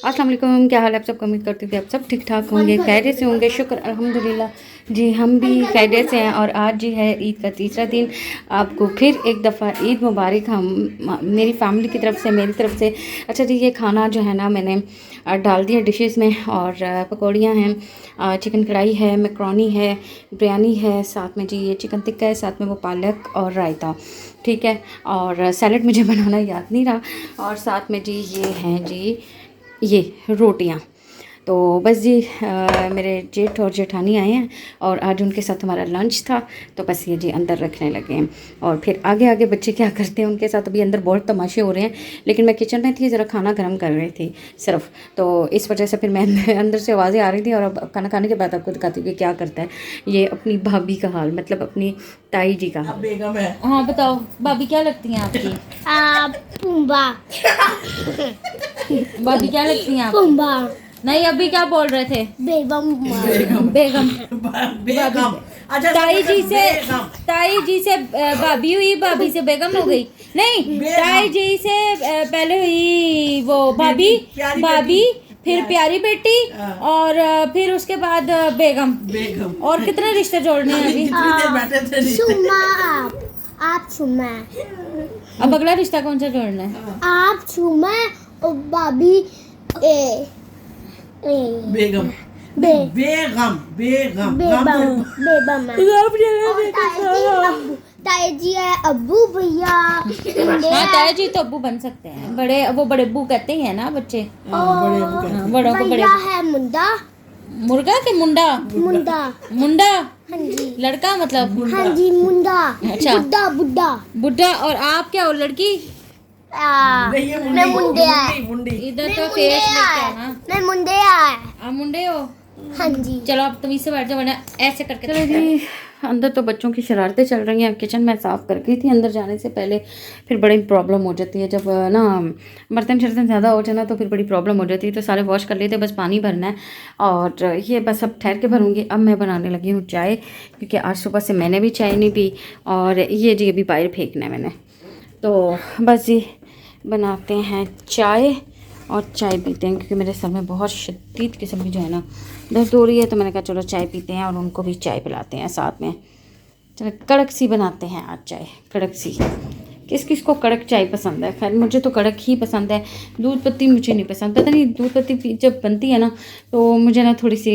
अस्सलाम वालेकुम, क्या हाल है आप सबका। उम्मीद करती थी आप सब ठीक ठाक होंगे, खैरियत से होंगे। शुक्र अल्हम्दुलिल्लाह जी, हम भी खैरियत से हैं। और आज जी है ईद का तीसरा दिन। आपको फिर एक दफ़ा ईद मुबारक। हम मेरी फैमिली की तरफ से, मेरी तरफ से। अच्छा जी, ये खाना जो है ना मैंने डाल दिया डिशेस में। और पकौड़ियाँ हैं, चिकन कढ़ाई है, मैक्रोनी है, बिरयानी है, साथ में जी ये चिकन टिक्का है, साथ में वो पालक और रायता, ठीक है। और सैलड मुझे बनाना याद नहीं रहा। और साथ में जी ये हैं जी ये रोटियां। तो बस जी मेरे जेठ और जेठानी आए हैं और आज उनके साथ हमारा लंच था। तो बस ये जी अंदर रखने लगे हैं। और फिर आगे आगे बच्चे क्या करते हैं उनके साथ। अभी अंदर बहुत तमाशे हो रहे हैं, लेकिन मैं किचन में थी, ज़रा खाना गर्म कर रही थी सिर्फ। तो इस वजह से फिर मैं अंदर से आवाज़ें आ रही थी। और अब खाना खाने के बाद आपको दिखाती हूँ कि क्या करता है ये अपनी भाभी का हाल, मतलब अपनी ताई जी का हाल। बेगम है। हाँ बताओ भाभी क्या लगती हैं आपकी। पुम्बा। भाभी क्या लगती हैं आप। पुम्बा। नहीं अभी क्या बोल रहे थे। बेगम। बेगम। बेगम। अच्छा, ताई जी से भाभी हुई, भाभी से बेगम हो गई। नहीं ताई जी से पहले हुई वो भाभी, भाभी फिर प्यारी बेटी, और फिर उसके बाद बेगम। और कितने रिश्ते जोड़ने हैं अभी। सुमा। आप सुमा। अब अगला रिश्ता कौन सा जोड़ना है। आप सुमा और भाभी बेगम। बेगम। बेगम। बेबम। बेबम। ताई जी है अब्बू भैया। हाँ ताई जी तो अब्बू बन सकते हैं, बड़े वो बड़े अब्बू कहते हैं ना बच्चे। बड़ों को बड़े। भैया है मुंडा। मुर्गा के मुंडा। मुंडा। मुंडा हाँ जी। लड़का मतलब। हाँ जी मुंडा। अच्छा। बुड्ढा बुड्ढा। बुढ़ा। और आप क्या हो लड़की। मैं मुंडे आया। इधर तो फेस लेके आना। मैं मुंडे आया। आप मुंडे हो। हाँ जी। चलो आप तमीज से बैठ जाओ, वरना ऐसे करके। चलो जी अंदर तो बच्चों की शरारतें चल रही हैं। किचन में साफ़ कर गई थी अंदर जाने से पहले। फिर बड़ी प्रॉब्लम हो जाती है जब ना बर्तन शर्तन ज़्यादा हो जाए ना, तो फिर बड़ी प्रॉब्लम हो जाती है। तो सारे वॉश कर लिए थे, बस पानी भरना है। और ये बस अब ठहर के भरूँगी। अब मैं बनाने लगी हूँ चाय, क्योंकि आज सुबह से मैंने भी चाय नहीं पी। और ये जी अभी बाहर फेंकना है मैंने। तो बस जी बनाते हैं चाय और चाय पीते हैं, क्योंकि मेरे सर में बहुत शदीद किस्म की जो है ना दर्द हो रही है। तो मैंने कहा चलो चाय पीते हैं और उनको भी चाय पिलाते हैं साथ में। चलो कड़क सी बनाते हैं आज चाय, कड़क सी। किस किस को कड़क चाय पसंद है। खैर मुझे तो कड़क ही पसंद है, दूध पत्ती मुझे नहीं पसंद। पता नहीं दूध पत्ती जब बनती है ना तो मुझे ना थोड़ी सी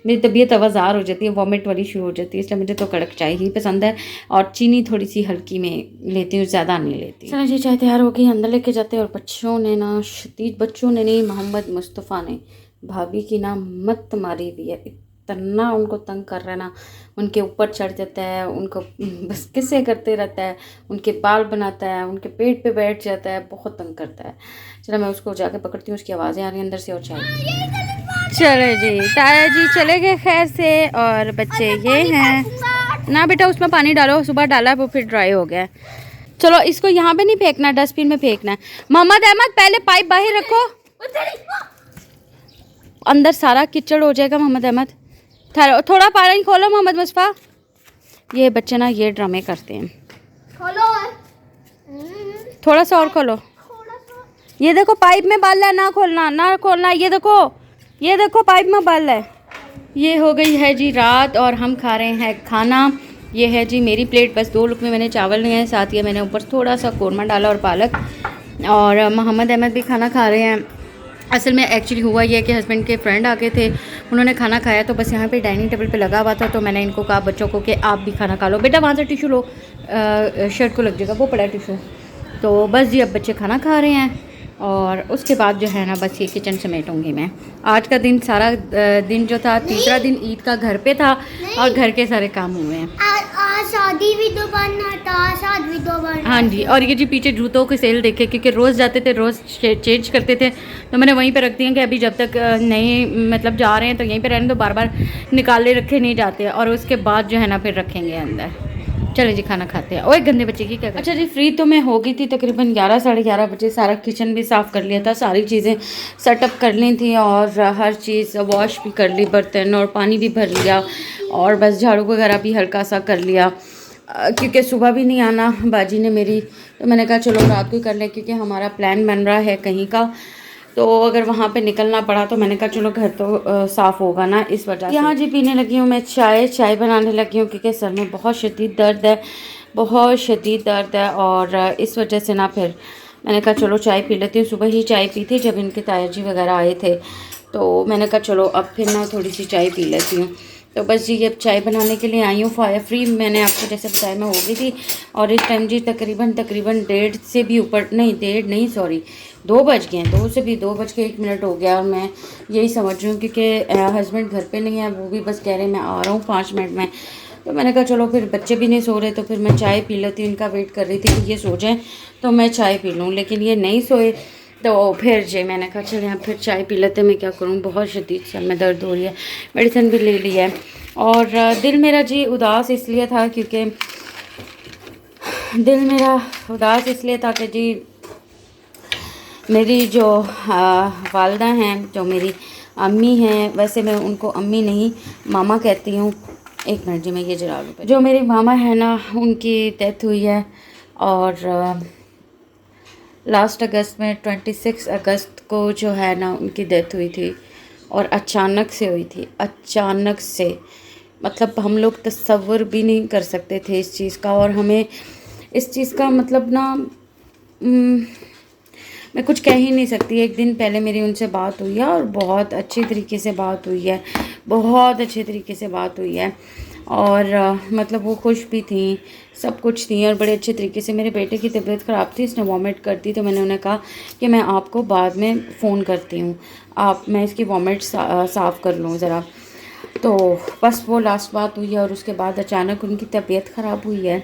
मेरी तबीयत आवाज़ार हो जाती है, वॉमिट वाली शुरू हो जाती है। इसलिए मुझे तो कड़क चाय ही पसंद है। और चीनी थोड़ी सी हल्की में लेती हूँ, ज़्यादा नहीं लेती। चलो जी चाय तैयार हो गई, अंदर लेके जाते हैं। और बच्चों ने ना शदीद, बच्चों ने नहीं, मोहम्मद मुस्तफ़ा ने भाभी की ना मत मारी हुई है। इतना उनको तंग कर रहा है ना, उनके ऊपर चढ़ जाता है, उनको बस किस्से करते रहता है, उनके बाल बनाता है, उनके पेट पे बैठ जाता है, बहुत तंग करता है। चलो मैं उसको जाके पकड़ती हूँ, उसकी आवाज़ें आ रही हैं अंदर से। और चाय चलो जी ताया जी चले गए खैर से। और बच्चे ये हैं ना, बेटा उसमें पानी डालो, सुबह डाला वो फिर ड्राई हो गया। चलो इसको यहाँ पे नहीं फेंकना, डस्टबिन में फेंकना है। मोहम्मद अहमद पहले पाइप बाहर रखो, अंदर सारा कीचड़ हो जाएगा। मोहम्मद अहमद थोड़ा पानी खोलो। मोहम्मद मुस्तफ़ा, ये बच्चे ना ये ड्रामे करते हैं। खोलो। थोड़ा सा और खोलो। ये देखो पाइप में बाल है, ना खोलना ना खोलना। ये देखो पाइप में बाल है। ये हो गई है जी रात और हम खा रहे हैं खाना। ये है जी मेरी प्लेट, बस 2 लुकमे मैंने चावल लिए हैं, साथ ही मैंने ऊपर थोड़ा सा कोरमा डाला और पालक। और मोहम्मद अहमद भी खाना खा रहे हैं। असल में एक्चुअली हुआ ये कि हस्बैंड के फ्रेंड आ गए थे, उन्होंने खाना खाया। तो बस यहाँ पे डाइनिंग टेबल पे लगा हुआ था। तो मैंने इनको कहा बच्चों को कि आप भी खाना खा लो। बेटा वहाँ से टिशू लो, शर्ट को लग जाएगा, वो पड़ा है टिशू। तो बस जी अब बच्चे खाना खा रहे हैं। और उसके बाद जो है ना बस ये किचन समेटूँगी मैं। आज का दिन सारा दिन जो था, तीसरा दिन ईद का घर पे था और घर के सारे काम हुए हैं। आज शादी भी तो बनना था, शादी भी तो बनना। हाँ जी। और ये जी पीछे जूतों की सेल देखे, क्योंकि रोज़ जाते थे, रोज़ चेंज करते थे। तो मैंने वहीं पे रख दिया कि अभी जब तक नहीं मतलब जा रहे हैं तो यहीं पे रहने दो, बार बार निकाले रखे नहीं जाते। और उसके बाद जो है ना फिर रखेंगे अंदर। चलो जी खाना खाते हैं। ओए गंदे बच्चे की क्या। अच्छा जी फ्री तो मैं हो गई थी तकरीबन 11 साढ़े 11 बजे। सारा किचन भी साफ़ कर लिया था, सारी चीज़ें सेटअप कर ली थी और हर चीज़ वॉश भी कर ली, बर्तन और पानी भी भर लिया। और बस झाड़ू वगैरह भी हल्का सा कर लिया, क्योंकि सुबह भी नहीं आना बाजी ने मेरी। तो मैंने कहा चलो रात को कर लें, क्योंकि हमारा प्लान बन रहा है कहीं का। तो अगर वहाँ पे निकलना पड़ा तो मैंने कहा चलो घर तो साफ़ होगा ना, इस वजह से। यहाँ जी पीने लगी हूँ मैं चाय बनाने लगी हूँ क्योंकि सर में बहुत शदीद दर्द है, बहुत शदीद दर्द है। और इस वजह से ना फिर मैंने कहा चलो चाय पी लेती हूँ। सुबह ही चाय पी थी जब इनके ताया जी वगैरह आए थे, तो मैंने कहा चलो अब फिर ना थोड़ी सी चाय पी लेती हूँ। तो बस जी अब चाय बनाने के लिए आई हूँ। फायर फ्री मैंने आपको जैसे बताया मैं हो गई थी, और इस टाइम जी तकरीबन 1:30 से भी ऊपर, नहीं 1:30 सॉरी 2 बज गए हैं, 2 से भी 2:01 हो गया। और मैं यही समझ रही हूँ क्योंकि हस्बैंड घर पे नहीं है, वो भी बस कह रहे हैं मैं आ रहा हूँ 5 मिनट में। तो मैंने कहा चलो फिर बच्चे भी नहीं सो रहे तो फिर मैं चाय पी लेती हूँ। इनका वेट कर रही थी कि ये सो जाएँ तो मैं चाय पी लूँ, लेकिन ये नहीं सोए। तो फिर जी मैंने कहा चल यहाँ फिर चाय पी लेते, मैं क्या करूँ, बहुत शदीद सर में दर्द हो रही है, मेडिसिन भी ले ली है। और दिल मेरा जी उदास इसलिए था क्योंकि जी मेरी जो वालदा हैं, जो मेरी अम्मी हैं, वैसे मैं उनको अम्मी नहीं मामा कहती हूँ। एक मिनट जी मैं ये जरा लूँ। जो मेरी मामा है ना उनकी डेथ हुई है, और लास्ट अगस्त में 26 अगस्त को जो है ना उनकी डेथ हुई थी, और अचानक से हुई थी, अचानक से। मतलब हम लोग तसव्वुर भी नहीं कर सकते थे इस चीज़ का, और हमें इस चीज़ का मतलब ना मैं कुछ कह ही नहीं सकती। एक दिन पहले मेरी उनसे बात हुई है और बहुत अच्छी तरीके से बात हुई है, बहुत अच्छे तरीके से बात हुई है। और मतलब वो खुश भी थी, सब कुछ थी, और बड़े अच्छे तरीके से। मेरे बेटे की तबीयत ख़राब थी, इसने वॉमिट कर दी, तो मैंने उन्हें कहा कि मैं आपको बाद में फ़ोन करती हूँ, मैं इसकी वॉमिट साफ़ कर लूँ ज़रा। तो बस वो लास्ट बात हुई है, और उसके बाद अचानक उनकी तबीयत ख़राब हुई है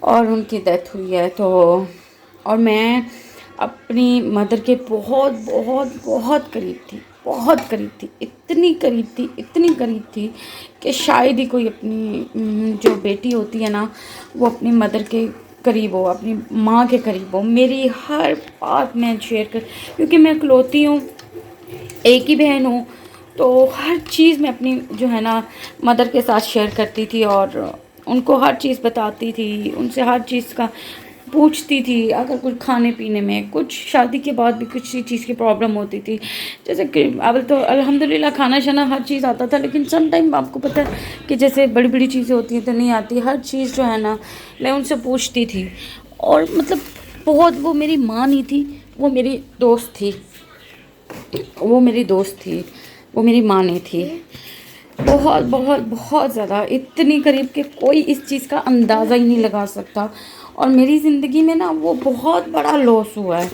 और उनकी डेथ हुई है। तो और मैं अपनी मदर के बहुत बहुत बहुत करीब थी, बहुत करीब थी, इतनी करीब थी कि शायद ही कोई अपनी जो बेटी होती है ना वो अपनी मदर के करीब हो, अपनी माँ के करीब हो। मेरी हर बात मैं शेयर कर, क्योंकि मैं इकलौती हूँ, एक ही बहन हूँ, तो हर चीज़ मैं अपनी जो है ना मदर के साथ शेयर करती थी, और उनको हर चीज़ बताती थी, उनसे हर चीज़ का पूछती थी। अगर कुछ खाने पीने में, कुछ शादी के बाद भी कुछ चीज़ की प्रॉब्लम होती थी, जैसे कि अब तो अल्हम्दुलिल्लाह खाना शाना हर चीज़ आता था, लेकिन सम टाइम आपको पता है कि जैसे बड़ी बड़ी चीज़ें होती हैं तो नहीं आती। हर चीज़ जो है ना मैं उनसे पूछती थी, और मतलब बहुत, वो मेरी माँ नहीं थी, वो मेरी दोस्त थी, वो मेरी माँ नहीं थी। बहुत बहुत बहुत ज़्यादा, इतनी करीब कि कोई इस चीज़ का अंदाज़ा ही नहीं लगा सकता। और मेरी ज़िंदगी में ना वो बहुत बड़ा लॉस हुआ है,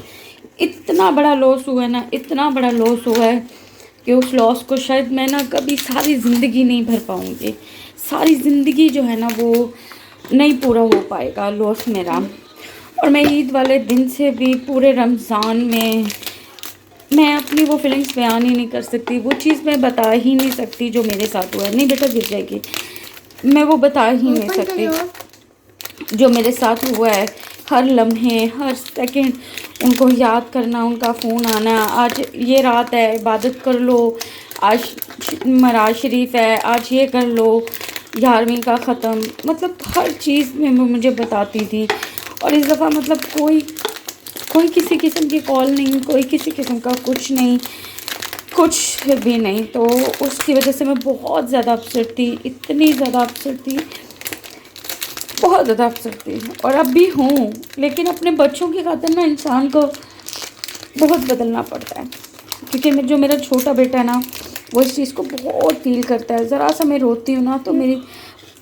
इतना बड़ा लॉस हुआ है ना, इतना बड़ा लॉस हुआ है कि उस लॉस को शायद मैं ना कभी सारी ज़िंदगी नहीं भर पाऊँगी। सारी ज़िंदगी जो है ना वो नहीं पूरा हो पाएगा लॉस मेरा। और मैं ईद वाले दिन से भी पूरे रमज़ान में मैं अपनी वो फीलिंग्स बयान ही नहीं कर सकती, वो चीज़ मैं बता ही नहीं सकती जो मेरे साथ हुआ है। नहीं बेटा गिर जाएगी, मैं वो बता ही नहीं सकती जो मेरे साथ हुआ है। हर लम्हे, हर सेकंड उनको याद करना, उनका फ़ोन आना, आज ये रात है इबादत कर लो, आज मराज शरीफ है, आज ये कर लो, 11वीं का ख़त्म, मतलब हर चीज़ में मुझे बताती थी। और इस दफ़ा मतलब कोई किसी किस्म की कॉल नहीं, कोई किसी किस्म का कुछ नहीं, कुछ भी नहीं। तो उसकी वजह से मैं बहुत ज़्यादा अपसेट थी, इतनी ज़्यादा अपसेट थी, बहुत ज़्यादा अपसेट थी, और अब भी हूँ। लेकिन अपने बच्चों की खातिर ना इंसान को बहुत बदलना पड़ता है, क्योंकि जो मेरा छोटा बेटा है ना वो इस चीज़ को बहुत फील करता है। ज़रा सा मैं रोती हूँ ना तो मेरी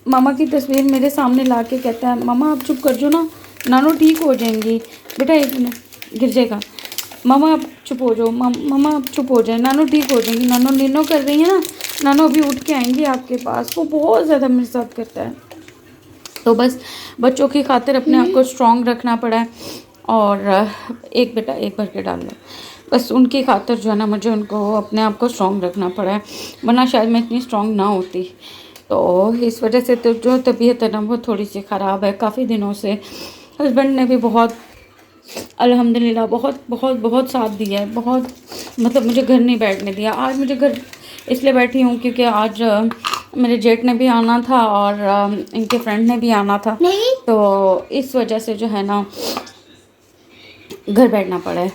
मामा की तस्वीर मेरे सामने ला के कहता है, मामा आप चुप कर जो ना, नानो ठीक हो जाएंगी। बेटा एक मिनट, गिर जाएगा, मामा आप चुप हो जाओ, मामा आप चुप हो जाए, नानो ठीक हो जाएंगी, नानो निनो कर रही है ना, नानो अभी उठ के आएंगी आपके पास। वो बहुत ज़्यादा मेरे साथ करता है। तो बस बच्चों की खातिर अपने आप को स्ट्रॉन्ग रखना पड़ा है। और एक बेटा एक भर के डाल लो, बस उनकी खातिर जो है ना मुझे उनको अपने आप को स्ट्रॉन्ग रखना पड़ा है, वरना शायद मैं इतनी स्ट्रॉन्ग ना होती। तो इस वजह से तो जो तबीयत है ना वो थोड़ी सी ख़राब है काफ़ी दिनों से। हस्बैंड ने भी बहुत अल्हम्दुलिल्लाह बहुत बहुत बहुत साथ दिया है, बहुत मतलब मुझे घर नहीं बैठने दिया। आज मुझे घर इसलिए बैठी हूँ क्योंकि आज मेरे जेठ ने भी आना था और इनके फ्रेंड ने भी आना था, तो इस वजह से जो है ना घर बैठना पड़ा है।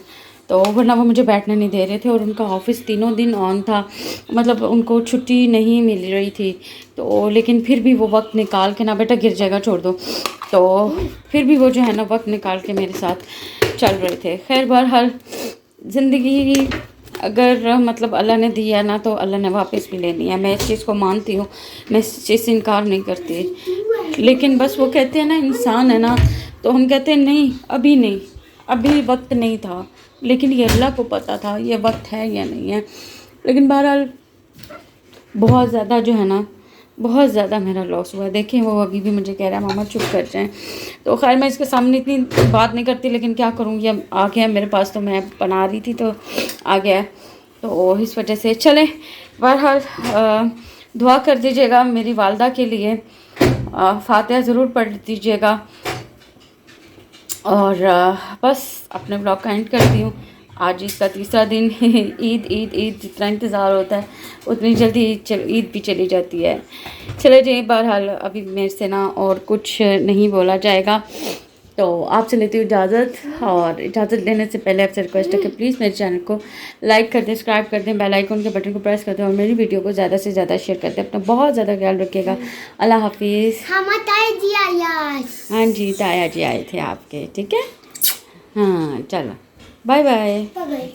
तो वरना वो मुझे बैठने नहीं दे रहे थे और उनका ऑफिस तीनों दिन ऑन था, मतलब उनको छुट्टी नहीं मिल रही थी। तो लेकिन फिर भी वो वक्त निकाल के ना, बेटा गिर जाएगा छोड़ दो, तो फिर भी वो जो है ना वक्त निकाल के मेरे साथ चल रहे थे। खैर बहरहाल ज़िंदगी अगर मतलब अल्लाह ने दिया ना तो अल्लाह ने वापस भी लेनी है, मैं इस चीज़ को मानती हूँ, मैं इस चीज़ से इनकार नहीं करती। लेकिन बस वो कहते हैं ना इंसान है ना, तो हम कहते हैं नहीं अभी नहीं, अभी वक्त नहीं था, लेकिन ये अल्लाह को पता था ये वक्त है या नहीं है। लेकिन बहरहाल बहुत ज़्यादा जो है ना, बहुत ज़्यादा मेरा लॉस हुआ। देखें वो अभी भी मुझे कह रहा है मामा चुप कर जाएं। तो खैर मैं इसके सामने इतनी बात नहीं करती, लेकिन क्या करूँ, ये आ गया मेरे पास, तो मैं बना रही थी तो आ गया, तो इस वजह से चले। बहरहाल दुआ कर दीजिएगा मेरी वालदा के लिए, फातिहा ज़रूर पढ़ दीजिएगा। और बस अपने ब्लॉग का एंड करती हूँ। आज ईद का तीसरा दिन ईद ईद ईद जितना इंतज़ार होता है उतनी जल्दी ईद भी चली जाती है। चले जी, बहरहाल अभी मेरे से ना और कुछ नहीं बोला जाएगा, तो आपसे लेती हूँ इजाज़त। और इजाज़त लेने से पहले आपसे रिक्वेस्ट है कि प्लीज़ मेरे चैनल को लाइक कर दें, सब्सक्राइब कर दें, बेल आइकन के बटन को प्रेस कर दें और मेरी वीडियो को ज़्यादा से ज़्यादा शेयर कर दें। अपना बहुत ज़्यादा ख्याल रखिएगा। अल्लाह हाफिज़। हाँ जी, ताया जी आए थे आपके, ठीक है, हाँ चलो बाय बाय।